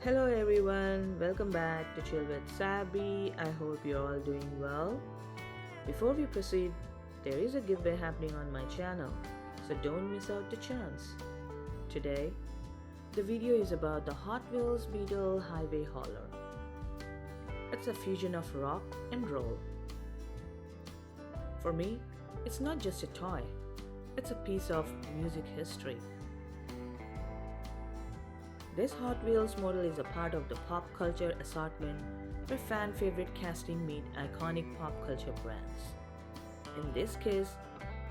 Hello everyone, welcome back to Chill with Sabby. I hope you're all doing well. Before we proceed, there is a giveaway happening on my channel, so don't miss out the chance. Today, the video is about the Hot Wheels Beetle Hiway Hauler. It's a fusion of rock and roll. For me, it's not just a toy, it's a piece of music history. This Hot Wheels model is a part of the pop culture assortment where fan favorite casting meet iconic pop culture brands. In this case,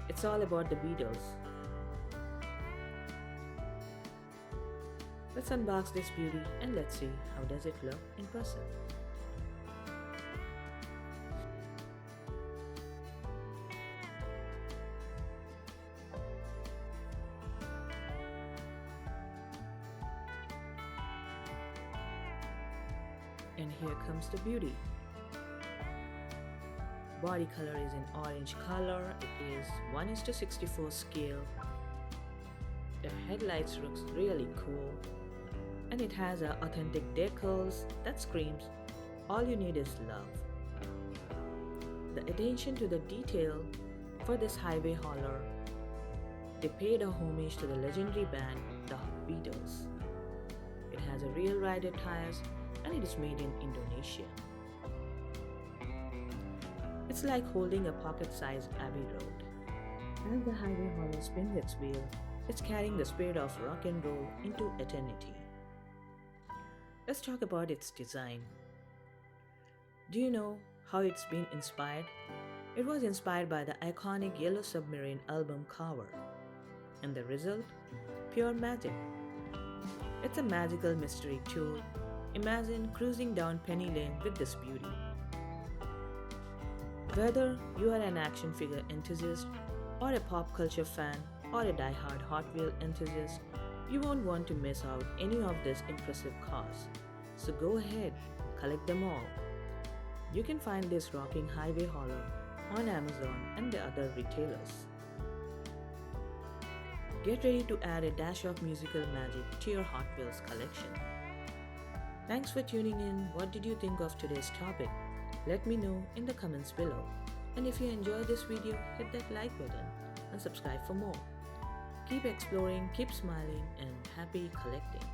it's all about the Beatles. Let's unbox this beauty and let's see how does it look in person. And here comes the beauty. Body color is in orange color. It is 1:64 scale. The headlights looks really cool. And it has authentic decals that screams, all you need is love. The attention to the detail for this Hiway Hauler, they paid a homage to the legendary band, the Beatles. It has a real rider tires and it is made in Indonesia. It's like holding a pocket-sized Abbey Road. As the Hiway Hauler spins its wheel, it's carrying the spirit of rock and roll into eternity. Let's talk about its design. Do you know how it's been inspired? It was inspired by the iconic Yellow Submarine album cover. And the result? Pure magic. It's a magical mystery tour. Imagine cruising down Penny Lane with this beauty. Whether you are an action figure enthusiast, or a pop culture fan, or a die-hard Hot Wheel enthusiast, you won't want to miss out any of these impressive cars. So go ahead, collect them all. You can find this rocking Hiway Hauler on Amazon and the other retailers. Get ready to add a dash of musical magic to your Hot Wheels collection. Thanks for tuning in. What did you think of today's topic? Let me know in the comments below. And if you enjoyed this video, hit that like button and subscribe for more. Keep exploring, keep smiling, and happy collecting.